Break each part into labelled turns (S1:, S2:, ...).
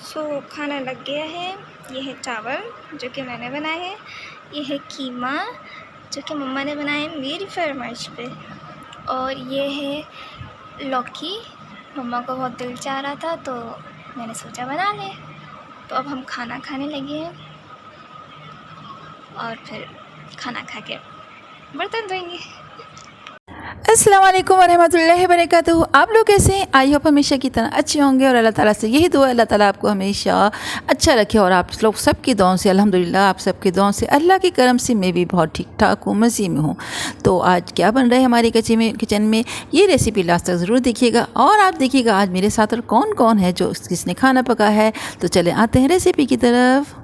S1: खाना लग गया है। ये है चावल जो कि मैंने बनाए हैं, ये है कीमा जो कि मम्मा ने बनाया है मेरी फरमाइश पे, और ये है लौकी। मम्मा को बहुत दिल चाह रहा था तो मैंने सोचा बना ले। तो अब हम खाना खाने लगे हैं और फिर खाना खा के बर्तन धोएंगे।
S2: अस्सलाम वालेकुम वरहमतुल्लाहि वबरकातुहू। आप लोग कैसे हैं? आई होप हमेशा की तरह अच्छे होंगे और अल्लाह ताला से यही दुआ अल्लाह ताला आपको हमेशा अच्छा रखे। और आप लोग सबकी दुआओं से अल्हम्दुलिल्लाह, आप सबकी दुआओं से अल्लाह के करम से मैं भी बहुत ठीक ठाक हूँ, मज़े में हूँ। तो आज क्या बन रहा है हमारे किचन में ये रेसिपी लास्ट तक ज़रूर देखिएगा। और आप देखिएगा आज मेरे साथ और कौन कौन है जो किसने खाना पका है। तो चले आते हैं रेसिपी की तरफ।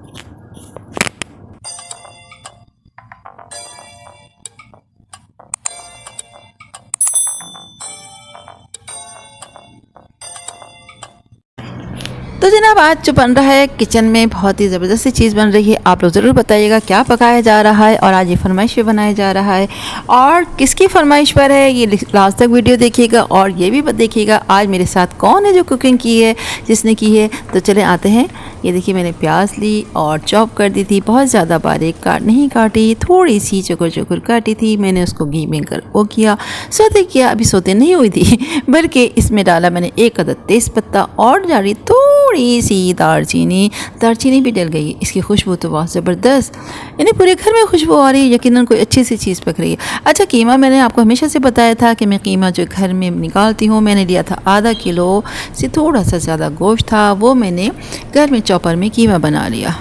S2: तो जनाब आज जो बन रहा है किचन में बहुत ही ज़बरदस्त सी चीज़ बन रही है। आप लोग ज़रूर बताइएगा क्या पकाया जा रहा है और आज ये फरमाइश पे बनाया जा रहा है और किसकी फरमाइश पर है। ये लास्ट तक वीडियो देखिएगा और ये भी देखिएगा आज मेरे साथ कौन है जो कुकिंग की है, जिसने की है। तो चले आते हैं। ये देखिए मैंने प्याज ली और चॉप कर दी थी, बहुत ज़्यादा बारीक नहीं काटी, थोड़ी सी चुकुर चुकुर काटी थी। मैंने उसको घी में कर वो किया, सोते किया। अभी सोते नहीं हुई थी बल्कि इसमें डाला मैंने 1 अदद तेज़पत्ता और डाली थोड़ी सी दालचीनी भी डल गई। इसकी खुशबू तो बहुत ज़बरदस्त, यानी पूरे घर में खुशबू आ रही है। यकीनन कोई अच्छी सी चीज़ पक रही है। अच्छा, कीमा मैंने आपको हमेशा से बताया था कि मैं कीमा जो घर में निकालती हूँ, मैंने लिया था आधा किलो से थोड़ा सा ज़्यादा गोश्त था, वो मैंने घर में चॉपर में कीमा बना लिया।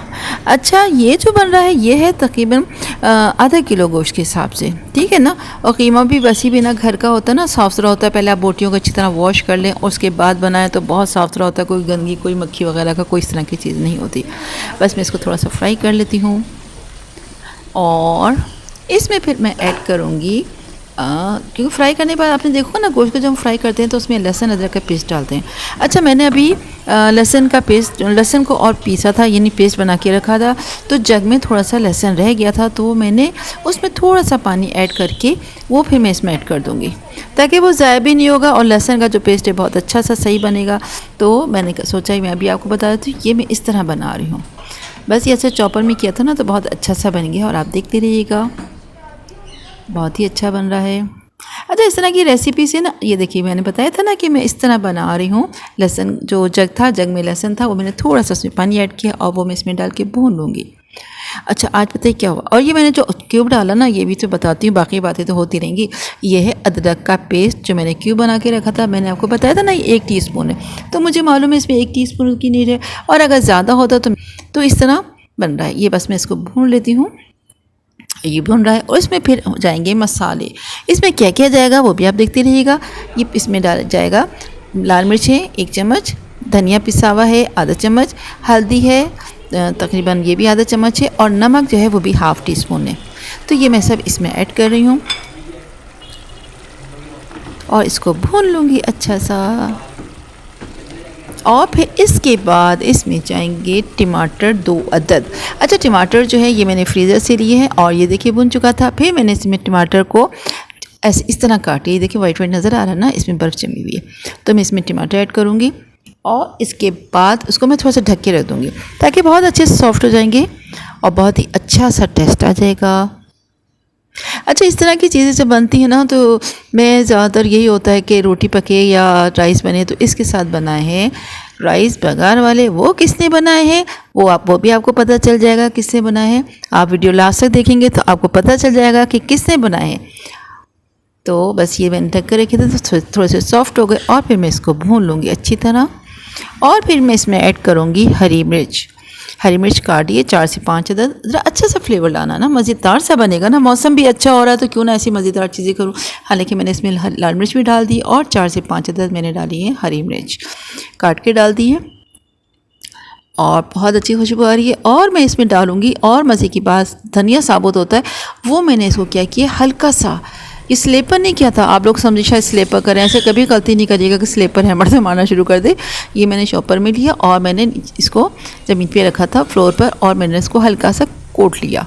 S2: अच्छा, ये जो बन रहा है ये है तकरीबन आधा किलो गोश्त के हिसाब से, ठीक है ना। और कीमा भी वैसे भी ना घर का होता है ना, साफ़ सुथरा होता है। पहले आप बोटियों को अच्छी तरह वॉश कर लें और उसके बाद बनाएं तो बहुत साफ़ सुथरा होता है। कोई गंदगी, कोई मक्खी वगैरह का कोई इस तरह की चीज़ नहीं होती। बस मैं इसको थोड़ा सा फ्राई कर लेती हूँ और इसमें फिर मैं ऐड करूँगी क्योंकि फ्राई करने के बाद आपने देखो ना गोश्त को जब हम फ्राई करते हैं तो उसमें लहसुन अदरक का पेस्ट डालते हैं। अच्छा, मैंने अभी लहसुन को और पीसा था, यानी पेस्ट बना के रखा था। तो जग में थोड़ा सा लहसुन रह गया था तो मैंने उसमें थोड़ा सा पानी ऐड करके वो फिर मैं इसमें ऐड कर दूँगी ताकि वो ज़ाया भी नहीं होगा और लहसुन का जो पेस्ट है बहुत अच्छा सा सही बनेगा। तो मैंने सोचा मैं अभी आपको बता देती हूँ, ये मैं इस तरह बना रही हूँ। बस ये अच्छा चॉपर में किया था ना तो बहुत अच्छा सा बन गया और आप देखते रहिएगा, बहुत ही अच्छा बन रहा है। अच्छा, इस तरह की रेसिपी से ना, ये देखिए मैंने बताया था ना कि मैं इस तरह बना रही हूँ। लहसुन जो जग में लहसुन था वो मैंने थोड़ा सा उसमें पानी ऐड किया और वो मैं इसमें डाल के भून लूँगी। अच्छा, आज पता है क्या हुआ, और ये मैंने जो क्यूब डाला ना ये भी तो बताती हूँ, बाकी बातें तो होती रहेंगी। ये है अदरक का पेस्ट जो मैंने क्यूब बना के रखा था। मैंने आपको बताया था ना ये 1 टीस्पून है, तो मुझे मालूम है इसमें 1 टीस्पून की नहीं है, और अगर ज़्यादा होता तो इस तरह बन रहा है। ये बस मैं इसको भून लेती हूँ, ये भुन रहा है। और इसमें फिर हो जाएंगे मसाले। इसमें क्या क्या जाएगा वो भी आप देखते रहिएगा। ये इसमें डाल जाएगा लाल मिर्च है 1 चम्मच, धनिया पिसा हुआ है आधा चम्मच, हल्दी है तकरीबन ये भी आधा चम्मच है, और नमक जो है वो भी ½ टीस्पून है। तो ये मैं सब इसमें ऐड कर रही हूँ और इसको भून लूँगी अच्छा सा। और फिर इसके बाद इसमें जाएंगे टमाटर 2 अदद। अच्छा, टमाटर जो है ये मैंने फ्रीज़र से लिए हैं और ये देखिए भुन चुका था। फिर मैंने इसमें टमाटर को ऐसे इस तरह काटी, ये देखिए वाइट नज़र आ रहा है ना, इसमें बर्फ़ जमी हुई है। तो मैं इसमें टमाटर ऐड करूँगी और इसके बाद उसको मैं थोड़ा सा ढक के रख दूँगी ताकि बहुत अच्छे से सॉफ्ट हो जाएंगे और बहुत ही अच्छा सा टेस्ट आ जाएगा। अच्छा, इस तरह की चीज़ें जब बनती हैं ना तो मैं ज़्यादातर यही होता है कि रोटी पके या राइस बने तो इसके साथ बनाए हैं। राइस बगार वाले वो किसने बनाए हैं वो भी आपको पता चल जाएगा किसने बनाए हैं। आप वीडियो लास्ट तक देखेंगे तो आपको पता चल जाएगा कि किसने बनाए हैं। तो बस ये मैंने ढक कर रखे थे तो थोड़े से सॉफ्ट हो गए और फिर मैं इसको भून लूँगी अच्छी तरह। और फिर मैं इसमें ऐड करूँगी हरी मिर्च काटिए 4 से 5 अदद। ज़रा अच्छा सा फ्लेवर लाना ना, मज़ेदार सा बनेगा ना। मौसम भी अच्छा हो रहा है तो क्यों ना ऐसी मज़ेदार चीज़ें करूँ। हालांकि मैंने इसमें लाल मिर्च भी डाल दी और 4 से 5 अदद मैंने डाली है हरी मिर्च काट के डाल दी है और बहुत अच्छी खुशबू आ रही है। और मैं इसमें डालूँगी, और मज़े की बात, धनिया साबुत होता है वो मैंने इसको क्या किया हल्का सा, ये स्लेपर नहीं किया था। आप लोग समझे शायद स्लेपर करें, ऐसे कभी गलती नहीं करिएगा कि स्लेपर हैमर से मारना शुरू कर दे। ये मैंने शॉपर में लिया और मैंने इसको ज़मीन पे रखा था फ्लोर पर और मैंने इसको हल्का सा कोट लिया।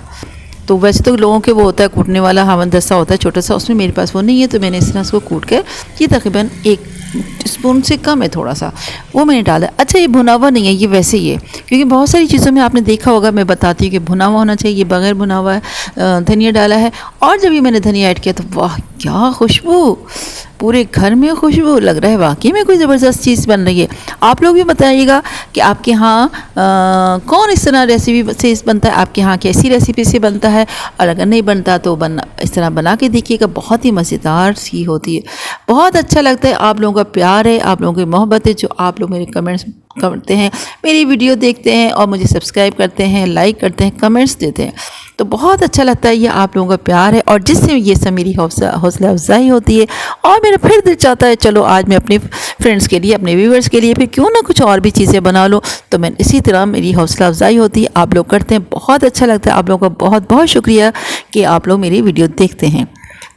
S2: तो वैसे तो लोगों के वो होता है कूटने वाला हावन दस्ता होता है छोटा सा, उसमें मेरे पास वो नहीं है तो मैंने इस तरह इसको कूट कर ये तकरीबन 1 स्पून से कम है थोड़ा सा, वो मैंने डाला। अच्छा, ये भुना हुआ नहीं है, ये वैसे ही है, क्योंकि बहुत सारी चीज़ों में आपने देखा होगा, मैं बताती हूँ कि भुना हुआ होना चाहिए, ये बगैर भुना हुआ है। धनिया डाला है, और जब ये मैंने धनिया ऐड किया तो वाह क्या खुशबू, पूरे घर में खुशबू, लग रहा है वाकई में कोई ज़बरदस्त चीज़ बन रही है। आप लोग भी बताइएगा कि आपके यहाँ कौन इस तरह रेसिपी से बनता है, आपके यहाँ कैसी रेसिपी से बनता है, और अगर नहीं बनता तो इस तरह बना के देखिएगा, बहुत ही मज़ेदार सी होती है, बहुत अच्छा लगता है। आप लोगों का प्यार है, आप लोगों की मोहब्बत है, जो आप लोग मेरे कमेंट्स करते हैं, मेरी वीडियो देखते हैं और मुझे सब्सक्राइब करते हैं, लाइक करते हैं, कमेंट्स देते हैं, तो बहुत अच्छा लगता है। ये आप लोगों का प्यार है, और जिससे ये सब मेरी हौसला अफजाई होती है, और मेरा फिर दिल चाहता है चलो आज मैं अपने फ्रेंड्स के लिए, अपने व्यूवर्स के लिए फिर क्यों ना कुछ और भी चीज़ें बना लो। तो मैं इसी तरह मेरी हौसला अफजाई होती है, आप लोग करते हैं, बहुत अच्छा लगता है। आप लोगों का बहुत बहुत शुक्रिया कि आप लोग मेरी वीडियो देखते हैं।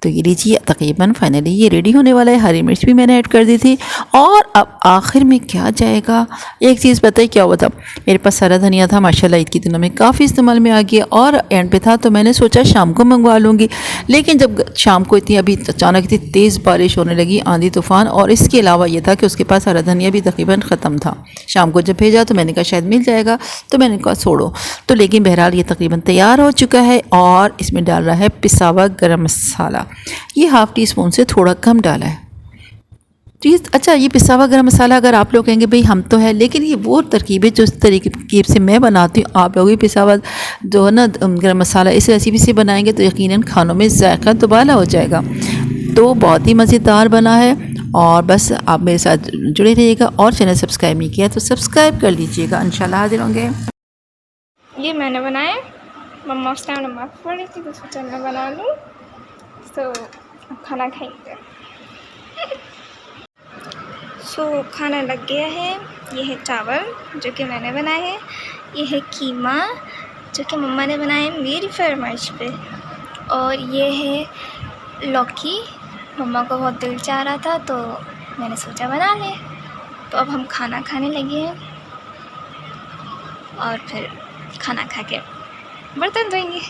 S2: तो ये लीजिए, तकरीबन फाइनली ये रेडी होने वाला है। हरी मिर्च भी मैंने ऐड कर दी थी, और अब आखिर में क्या जाएगा, एक चीज़ बताइए क्या हुआ था, मेरे पास सारा धनिया था माशाल्लाह, ईद के दिनों में काफ़ी इस्तेमाल में आ गया, और एंड पे था तो मैंने सोचा शाम को मंगवा लूँगी। लेकिन जब शाम को अभी अचानक इतनी तेज़ बारिश होने लगी, आंधी तूफ़ान, और इसके अलावा ये था कि उसके पास हरा धनिया भी तकरीबन ख़त्म था। शाम को जब भेजा तो मैंने कहा शायद मिल जाएगा, तो मैंने कहा छोड़ो। तो लेकिन बहरहाल ये तकरीबन तैयार हो चुका है, और इसमें डाल रहा है पिसा हुआ गरम मसाला, ये हाफ़ टी स्पून से थोड़ा कम डाला है। अच्छा, ये पिसा हुआ गरम मसाला, अगर आप लोग कहेंगे भाई हम तो है, लेकिन ये वो तरकीब है जो इस तरीके से मैं बनाती हूँ, आप लोग भी पिसा हुआ जो है ना गरम मसाला इस रेसिपी से बनाएंगे तो यकीनन खानों में जायका दुबाला हो जाएगा। तो बहुत ही मज़ेदार बना है, और बस आप मेरे साथ जुड़े रहिएगा, और चैनल सब्सक्राइब नहीं किया तो सब्सक्राइब कर लीजिएगा। इंशाल्लाह हाजिर होंगे।
S1: ये मैंने बनाए, मम्मा उस टाइम नमाज़ पढ़ रही थी तो सोचा मैं बना लूँ, तो अब खाना खाएंगे। खाना लग गया है। ये है चावल जो कि मैंने बनाए हैं, ये है कीमा जो कि मम्मा ने बनाया है मेरी फरमाइश पे, और ये है लौकी, मम्मा को बहुत दिल चाह रहा था तो मैंने सोचा बना ले। तो अब हम खाना खाने लगे हैं, और फिर खाना खा के बर्तन धोएंगे।